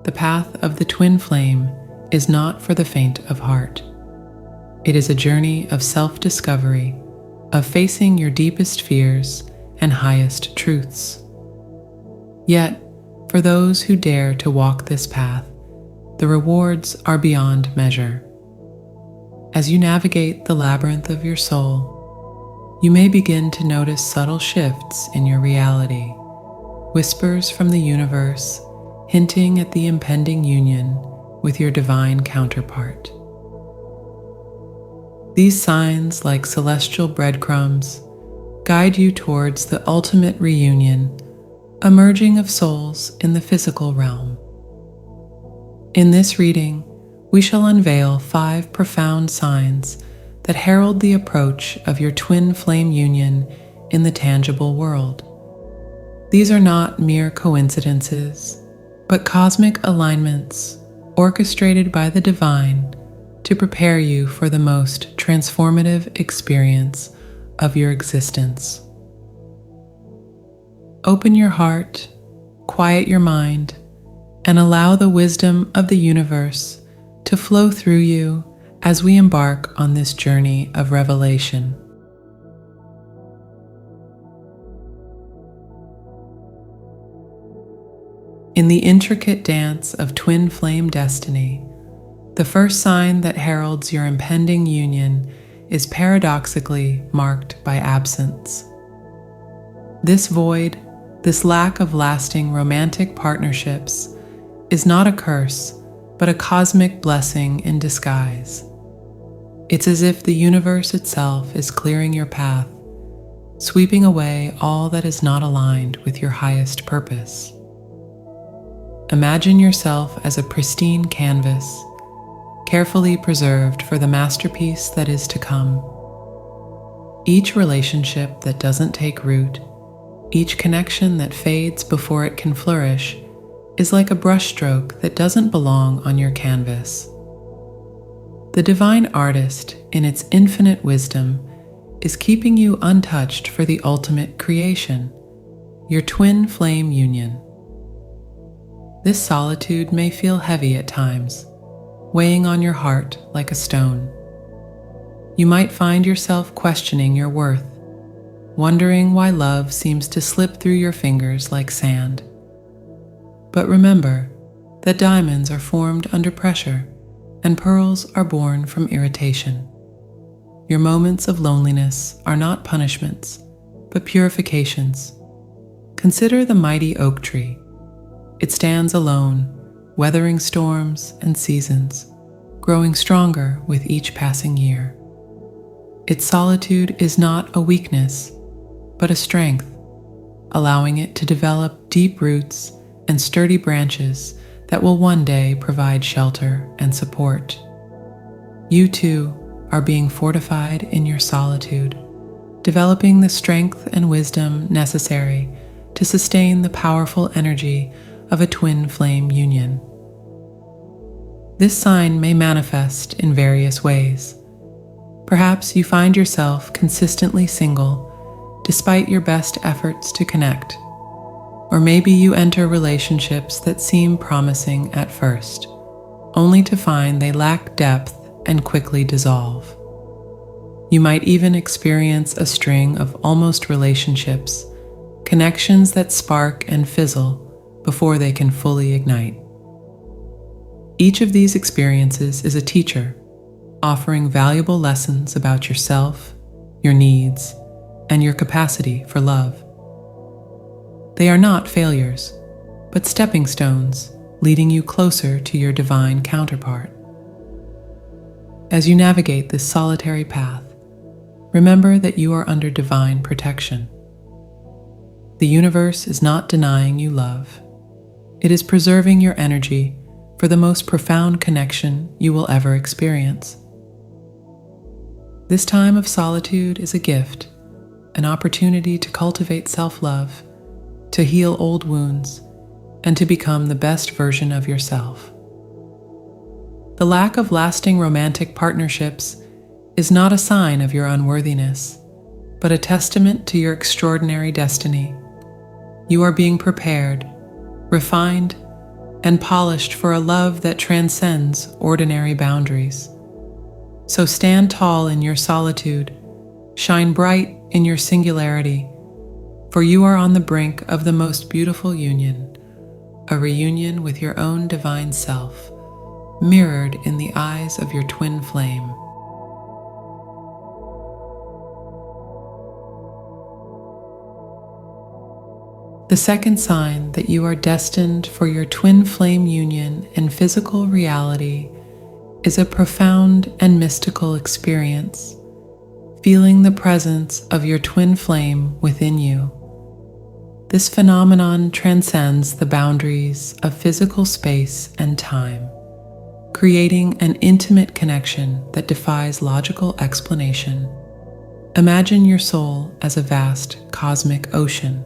The path of the twin flame is not for the faint of heart. It is a journey of self-discovery, of facing your deepest fears and highest truths. Yet, for those who dare to walk this path, the rewards are beyond measure. As you navigate the labyrinth of your soul, you may begin to notice subtle shifts in your reality, whispers from the universe hinting at the impending union with your divine counterpart. These signs, like celestial breadcrumbs, guide you towards the ultimate reunion, a merging of souls in the physical realm. In this reading, we shall unveil 5 profound signs that herald the approach of your twin flame union in the tangible world. These are not mere coincidences, but cosmic alignments orchestrated by the divine to prepare you for the most transformative experience of your existence. Open your heart, quiet your mind, and allow the wisdom of the universe to flow through you as we embark on this journey of revelation. In the intricate dance of twin flame destiny, the first sign that heralds your impending union is paradoxically marked by absence. This void, this lack of lasting romantic partnerships, is not a curse, but a cosmic blessing in disguise. It's as if the universe itself is clearing your path, sweeping away all that is not aligned with your highest purpose. Imagine yourself as a pristine canvas, carefully preserved for the masterpiece that is to come. Each relationship that doesn't take root, each connection that fades before it can flourish, is like a brushstroke that doesn't belong on your canvas. The divine artist, in its infinite wisdom, is keeping you untouched for the ultimate creation, your twin flame union. This solitude may feel heavy at times, weighing on your heart like a stone. You might find yourself questioning your worth, wondering why love seems to slip through your fingers like sand. But remember that diamonds are formed under pressure, and pearls are born from irritation. Your moments of loneliness are not punishments, but purifications. Consider the mighty oak tree. It stands alone, weathering storms and seasons, growing stronger with each passing year. Its solitude is not a weakness, but a strength, allowing it to develop deep roots and sturdy branches that will one day provide shelter and support. You too are being fortified in your solitude, developing the strength and wisdom necessary to sustain the powerful energy of a twin flame union. This sign may manifest in various ways. Perhaps you find yourself consistently single despite your best efforts to connect. Or maybe you enter relationships that seem promising at first, only to find they lack depth and quickly dissolve. You might even experience a string of almost relationships, connections that spark and fizzle before they can fully ignite. Each of these experiences is a teacher, offering valuable lessons about yourself, your needs, and your capacity for love. They are not failures, but stepping stones leading you closer to your divine counterpart. As you navigate this solitary path, remember that you are under divine protection. The universe is not denying you love. It is preserving your energy for the most profound connection you will ever experience. This time of solitude is a gift, an opportunity to cultivate self-love, to heal old wounds, and to become the best version of yourself. The lack of lasting romantic partnerships is not a sign of your unworthiness, but a testament to your extraordinary destiny. You are being prepared, refined, and polished for a love that transcends ordinary boundaries. So stand tall in your solitude, shine bright in your singularity, for you are on the brink of the most beautiful union, a reunion with your own divine self, mirrored in the eyes of your twin flame. The second sign that you are destined for your twin flame union in physical reality is a profound and mystical experience, feeling the presence of your twin flame within you. This phenomenon transcends the boundaries of physical space and time, creating an intimate connection that defies logical explanation. Imagine your soul as a vast cosmic ocean.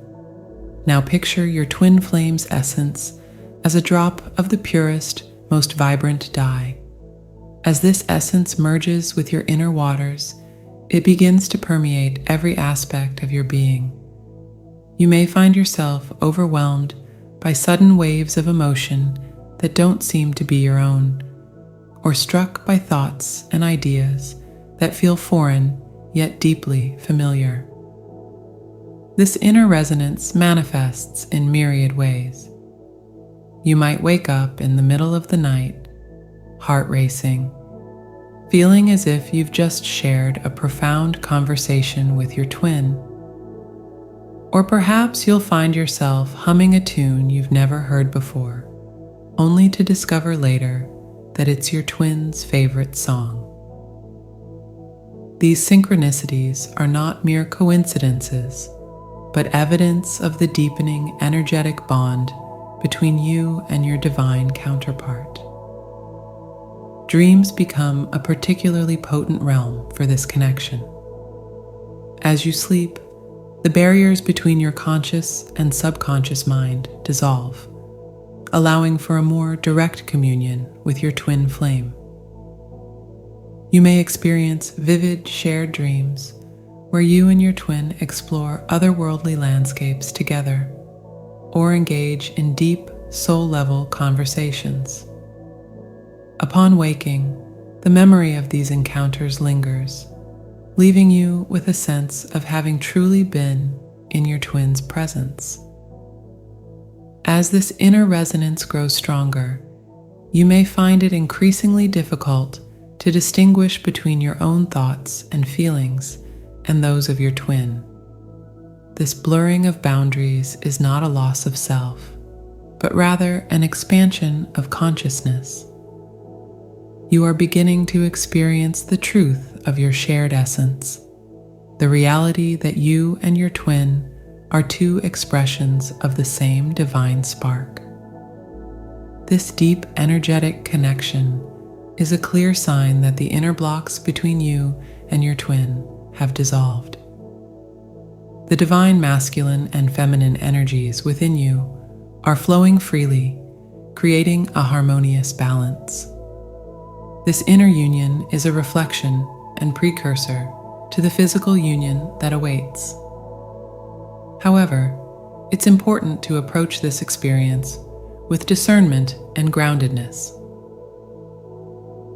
Now picture your twin flame's essence as a drop of the purest, most vibrant dye. As this essence merges with your inner waters, it begins to permeate every aspect of your being. You may find yourself overwhelmed by sudden waves of emotion that don't seem to be your own, or struck by thoughts and ideas that feel foreign yet deeply familiar. This inner resonance manifests in myriad ways. You might wake up in the middle of the night, heart racing, feeling as if you've just shared a profound conversation with your twin. Or perhaps you'll find yourself humming a tune you've never heard before, only to discover later that it's your twin's favorite song. These synchronicities are not mere coincidences, but evidence of the deepening energetic bond between you and your divine counterpart. Dreams become a particularly potent realm for this connection. As you sleep, the barriers between your conscious and subconscious mind dissolve, allowing for a more direct communion with your twin flame. You may experience vivid shared dreams where you and your twin explore otherworldly landscapes together, or engage in deep, soul-level conversations. Upon waking, the memory of these encounters lingers, leaving you with a sense of having truly been in your twin's presence. As this inner resonance grows stronger, you may find it increasingly difficult to distinguish between your own thoughts and feelings and those of your twin. This blurring of boundaries is not a loss of self, but rather an expansion of consciousness. You are beginning to experience the truth of your shared essence, the reality that you and your twin are two expressions of the same divine spark. This deep energetic connection is a clear sign that the inner blocks between you and your twin have dissolved. The divine masculine and feminine energies within you are flowing freely, creating a harmonious balance. This inner union is a reflection and precursor to the physical union that awaits. However, it's important to approach this experience with discernment and groundedness.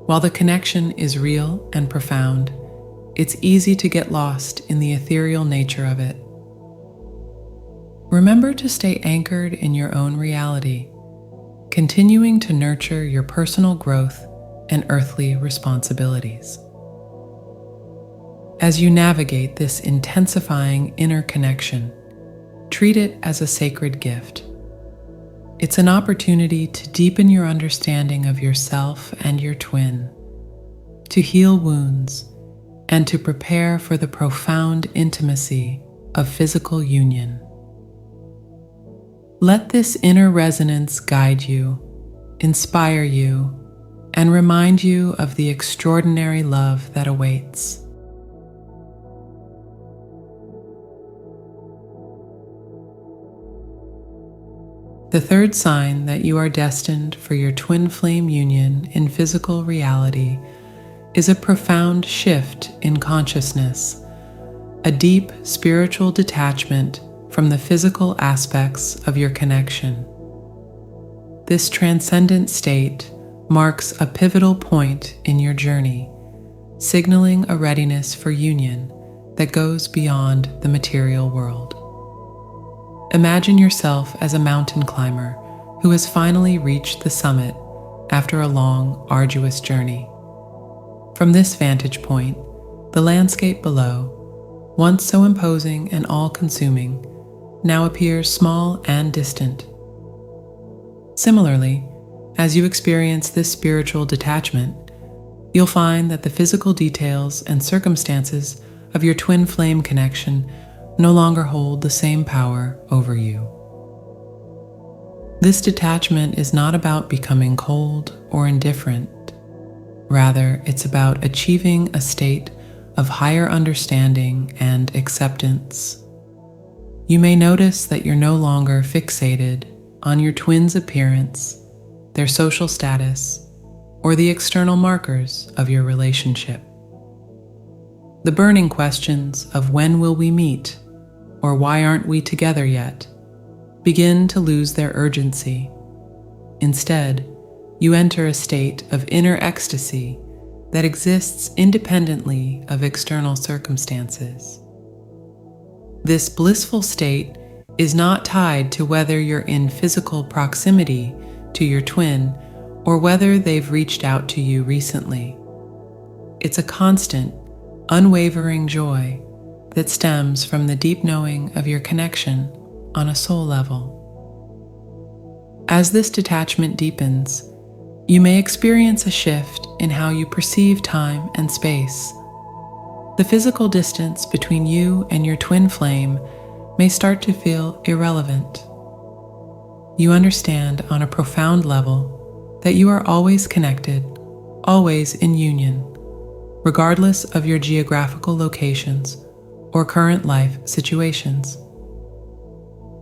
While the connection is real and profound, it's easy to get lost in the ethereal nature of it. Remember to stay anchored in your own reality, continuing to nurture your personal growth and earthly responsibilities. As you navigate this intensifying inner connection, treat it as a sacred gift. It's an opportunity to deepen your understanding of yourself and your twin, to heal wounds, and to prepare for the profound intimacy of physical union. Let this inner resonance guide you, inspire you, and remind you of the extraordinary love that awaits. The third sign that you are destined for your twin flame union in physical reality is a profound shift in consciousness, a deep spiritual detachment from the physical aspects of your connection. This transcendent state marks a pivotal point in your journey, signaling a readiness for union that goes beyond the material world. Imagine yourself as a mountain climber who has finally reached the summit after a long, arduous journey. From this vantage point, the landscape below, once so imposing and all-consuming, now appears small and distant. Similarly, as you experience this spiritual detachment, you'll find that the physical details and circumstances of your twin flame connection no longer hold the same power over you. This detachment is not about becoming cold or indifferent. Rather, it's about achieving a state of higher understanding and acceptance. You may notice that you're no longer fixated on your twin's appearance, their social status, or the external markers of your relationship. The burning questions of when will we meet, or why aren't we together yet, begin to lose their urgency. Instead, you enter a state of inner ecstasy that exists independently of external circumstances. This blissful state is not tied to whether you're in physical proximity to your twin or whether they've reached out to you recently. It's a constant, unwavering joy that stems from the deep knowing of your connection on a soul level. As this detachment deepens, you may experience a shift in how you perceive time and space. The physical distance between you and your twin flame may start to feel irrelevant. You understand on a profound level that you are always connected, always in union, regardless of your geographical locations or current life situations.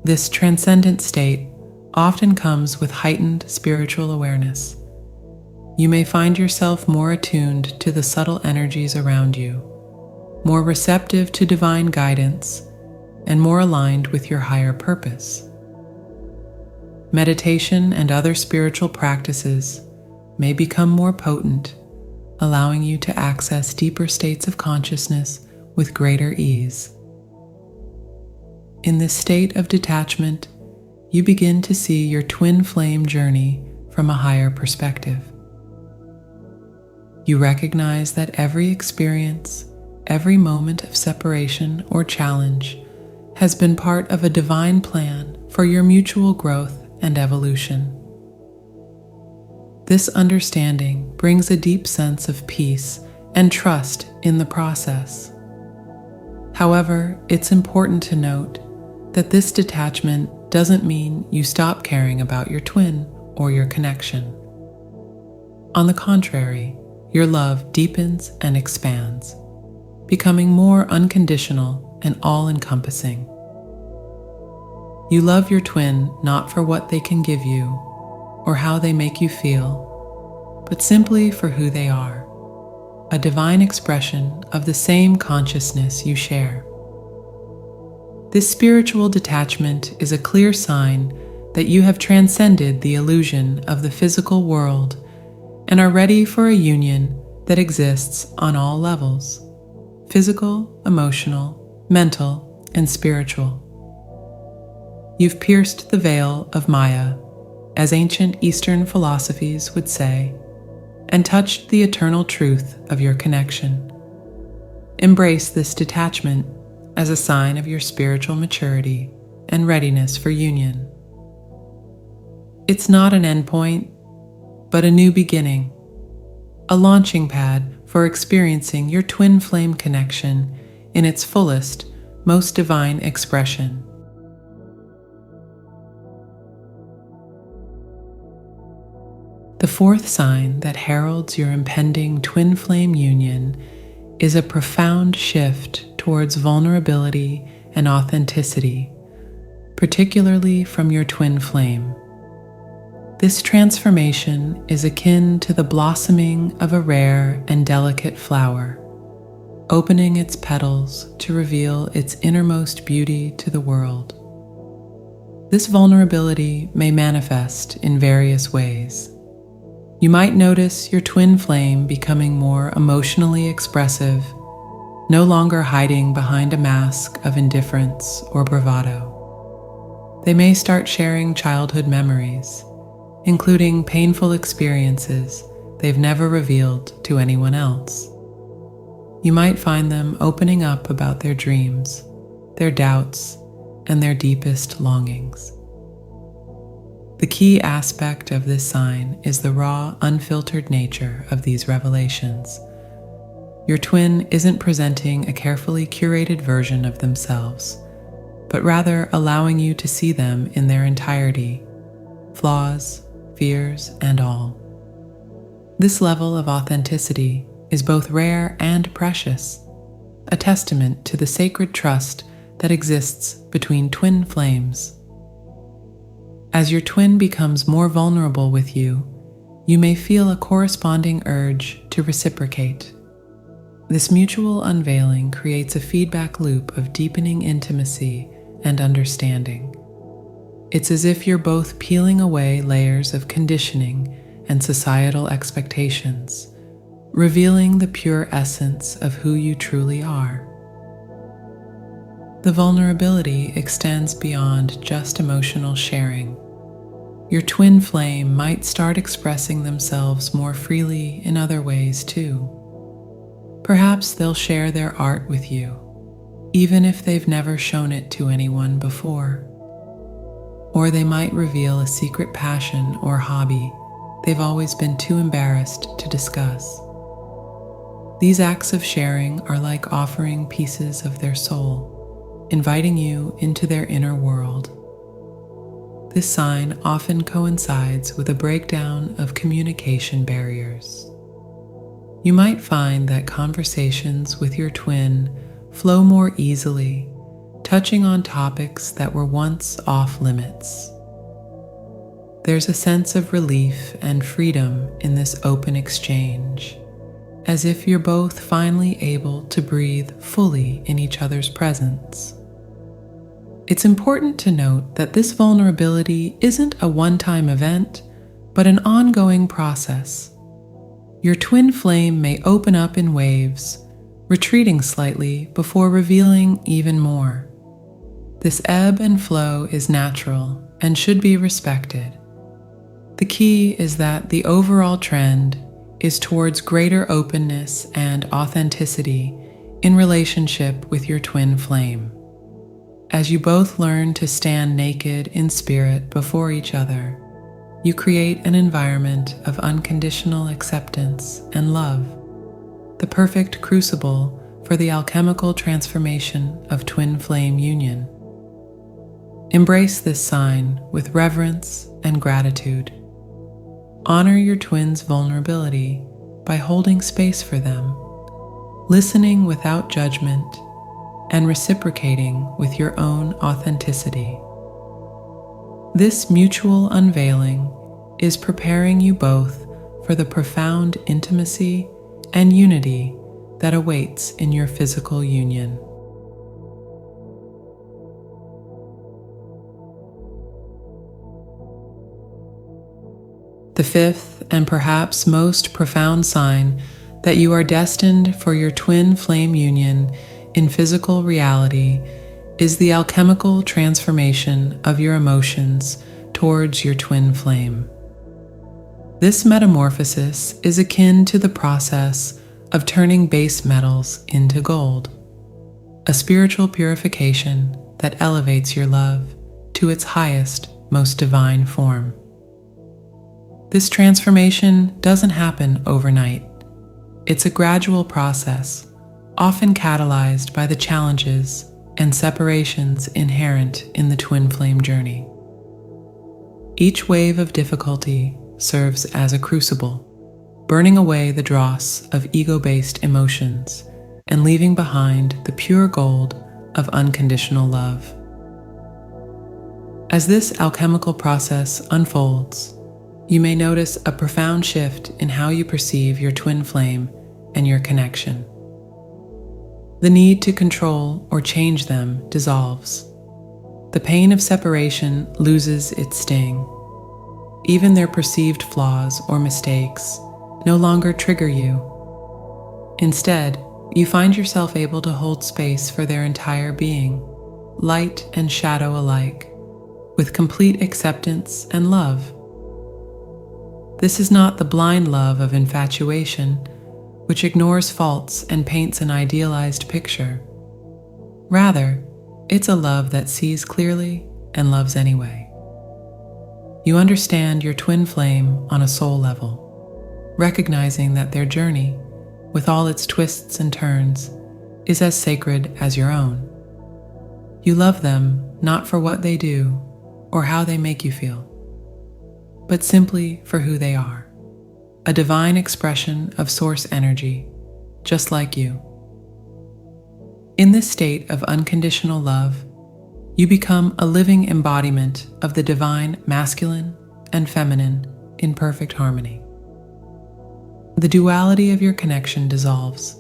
This transcendent state often comes with heightened spiritual awareness. You may find yourself more attuned to the subtle energies around you, more receptive to divine guidance, and more aligned with your higher purpose. Meditation and other spiritual practices may become more potent, allowing you to access deeper states of consciousness with greater ease. In this state of detachment, you begin to see your twin flame journey from a higher perspective. You recognize that every experience, every moment of separation or challenge has been part of a divine plan for your mutual growth and evolution. This understanding brings a deep sense of peace and trust in the process. However, it's important to note that this detachment doesn't mean you stop caring about your twin or your connection. On the contrary, your love deepens and expands, becoming more unconditional and all-encompassing. You love your twin not for what they can give you or how they make you feel, but simply for who they are, a divine expression of the same consciousness you share. This spiritual detachment is a clear sign that you have transcended the illusion of the physical world and are ready for a union that exists on all levels: physical, emotional, mental, and spiritual. You've pierced the veil of Maya, as ancient Eastern philosophies would say, and touched the eternal truth of your connection. Embrace this detachment as a sign of your spiritual maturity and readiness for union. It's not an endpoint, but a new beginning, a launching pad for experiencing your twin flame connection in its fullest, most divine expression. The fourth sign that heralds your impending twin flame union is a profound shift towards vulnerability and authenticity, particularly from your twin flame. This transformation is akin to the blossoming of a rare and delicate flower, opening its petals to reveal its innermost beauty to the world. This vulnerability may manifest in various ways. You might notice your twin flame becoming more emotionally expressive, no longer hiding behind a mask of indifference or bravado. They may start sharing childhood memories, including painful experiences they've never revealed to anyone else. You might find them opening up about their dreams, their doubts, and their deepest longings. The key aspect of this sign is the raw, unfiltered nature of these revelations. Your twin isn't presenting a carefully curated version of themselves, but rather allowing you to see them in their entirety, flaws, fears, and all. This level of authenticity is both rare and precious, a testament to the sacred trust that exists between twin flames. As your twin becomes more vulnerable with you, you may feel a corresponding urge to reciprocate. This mutual unveiling creates a feedback loop of deepening intimacy and understanding. It's as if you're both peeling away layers of conditioning and societal expectations, revealing the pure essence of who you truly are. The vulnerability extends beyond just emotional sharing. Your twin flame might start expressing themselves more freely in other ways too. Perhaps they'll share their art with you, even if they've never shown it to anyone before. Or they might reveal a secret passion or hobby they've always been too embarrassed to discuss. These acts of sharing are like offering pieces of their soul, inviting you into their inner world. This sign often coincides with a breakdown of communication barriers. You might find that conversations with your twin flow more easily, touching on topics that were once off limits. There's a sense of relief and freedom in this open exchange, as if you're both finally able to breathe fully in each other's presence. It's important to note that this vulnerability isn't a one-time event, but an ongoing process. Your twin flame may open up in waves, retreating slightly before revealing even more. This ebb and flow is natural and should be respected. The key is that the overall trend is towards greater openness and authenticity in relationship with your twin flame. As you both learn to stand naked in spirit before each other, you create an environment of unconditional acceptance and love, the perfect crucible for the alchemical transformation of twin flame union. Embrace this sign with reverence and gratitude. Honor your twin's vulnerability by holding space for them, listening without judgment, and reciprocating with your own authenticity. This mutual unveiling is preparing you both for the profound intimacy and unity that awaits in your physical union. The fifth and perhaps most profound sign that you are destined for your twin flame union in physical reality is the alchemical transformation of your emotions towards your twin flame. This metamorphosis is akin to the process of turning base metals into gold, a spiritual purification that elevates your love to its highest, most divine form. This transformation doesn't happen overnight. It's a gradual process, often catalyzed by the challenges and separations inherent in the twin flame journey. Each wave of difficulty serves as a crucible, burning away the dross of ego-based emotions and leaving behind the pure gold of unconditional love. As this alchemical process unfolds, you may notice a profound shift in how you perceive your twin flame and your connection. The need to control or change them dissolves. the pain of separation loses its sting. Even their perceived flaws or mistakes no longer trigger you. Instead, you find yourself able to hold space for their entire being, light and shadow alike, with complete acceptance and love. This is not the blind love of infatuation, which ignores faults and paints an idealized picture. Rather, it's a love that sees clearly and loves anyway. You understand your twin flame on a soul level, recognizing that their journey, with all its twists and turns, is as sacred as your own. You love them not for what they do or how they make you feel, but simply for who they are, a divine expression of source energy, just like you. In this state of unconditional love, you become a living embodiment of the divine masculine and feminine in perfect harmony. The duality of your connection dissolves,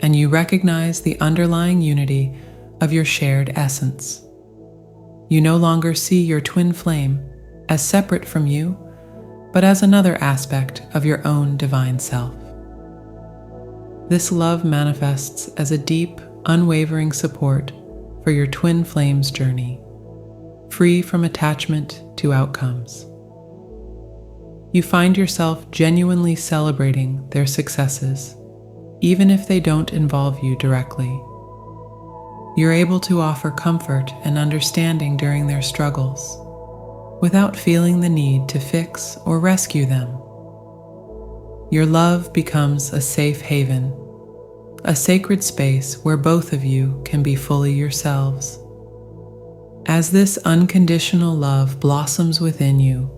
and you recognize the underlying unity of your shared essence. You no longer see your twin flame as separate from you, but as another aspect of your own divine self. This love manifests as a deep, unwavering support for your twin flame's journey, free from attachment to outcomes. You find yourself genuinely celebrating their successes, even if they don't involve you directly. You're able to offer comfort and understanding during their struggles, without feeling the need to fix or rescue them. Your love becomes a safe haven, a sacred space where both of you can be fully yourselves. As this unconditional love blossoms within you,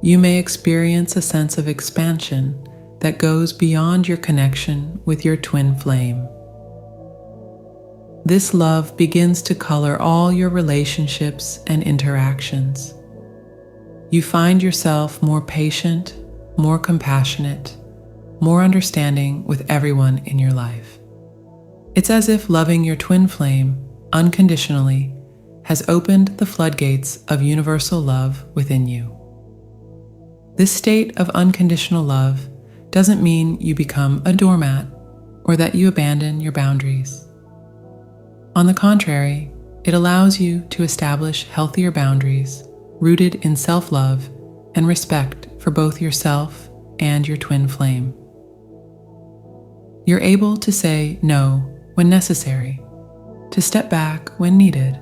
you may experience a sense of expansion that goes beyond your connection with your twin flame. This love begins to color all your relationships and interactions. You find yourself more patient, more compassionate, more understanding with everyone in your life. It's as if loving your twin flame unconditionally has opened the floodgates of universal love within you. This state of unconditional love doesn't mean you become a doormat or that you abandon your boundaries. On the contrary, it allows you to establish healthier boundaries rooted in self-love and respect for both yourself and your twin flame. You're able to say no when necessary, to step back when needed,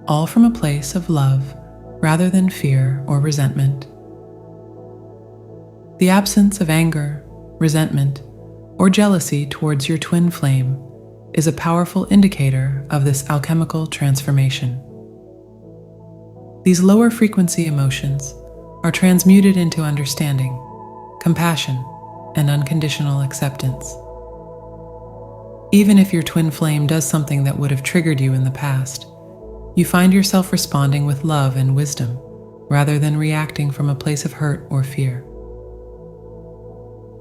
all from a place of love rather than fear or resentment. The absence of anger, resentment, or jealousy towards your twin flame is a powerful indicator of this alchemical transformation. These lower frequency emotions are transmuted into understanding, compassion, and unconditional acceptance. Even if your twin flame does something that would have triggered you in the past, you find yourself responding with love and wisdom rather than reacting from a place of hurt or fear.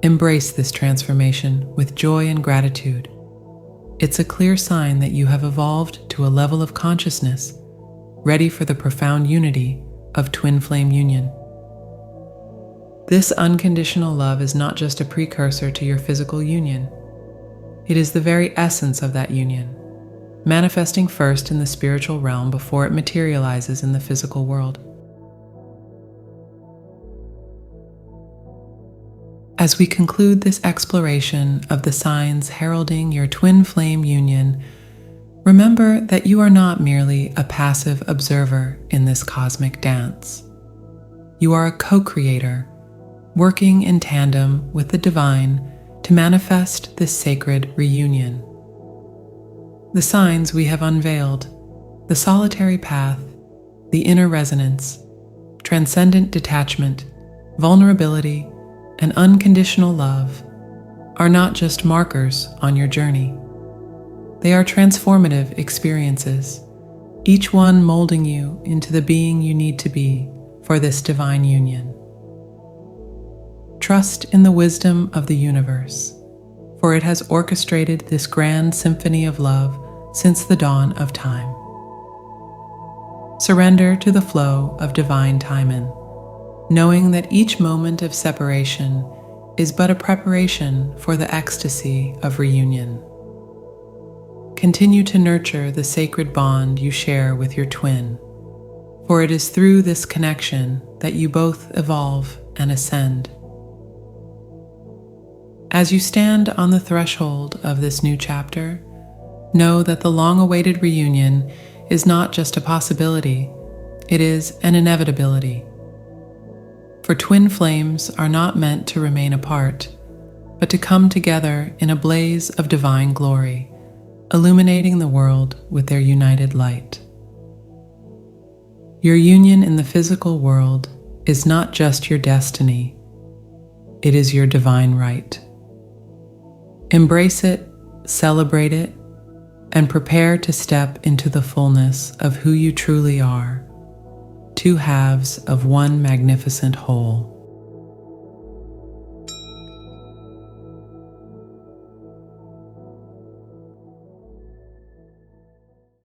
Embrace this transformation with joy and gratitude. It's a clear sign that you have evolved to a level of consciousness ready for the profound unity of twin flame union. This unconditional love is not just a precursor to your physical union. It is the very essence of that union, manifesting first in the spiritual realm before it materializes in the physical world. As we conclude this exploration of the signs heralding your twin flame union, remember that you are not merely a passive observer in this cosmic dance. You are a co-creator, working in tandem with the divine to manifest this sacred reunion. The signs we have unveiled, the solitary path, the inner resonance, transcendent detachment, vulnerability, and unconditional love, are not just markers on your journey. They are transformative experiences, each one molding you into the being you need to be for this divine union. Trust in the wisdom of the universe, for it has orchestrated this grand symphony of love since the dawn of time. Surrender to the flow of divine timing, knowing that each moment of separation is but a preparation for the ecstasy of reunion. Continue to nurture the sacred bond you share with your twin, for it is through this connection that you both evolve and ascend. As you stand on the threshold of this new chapter, know that the long-awaited reunion is not just a possibility, it is an inevitability. For twin flames are not meant to remain apart, but to come together in a blaze of divine glory, illuminating the world with their united light. Your union in the physical world is not just your destiny, it is your divine right. Embrace it, celebrate it, and prepare to step into the fullness of who you truly are, two halves of one magnificent whole.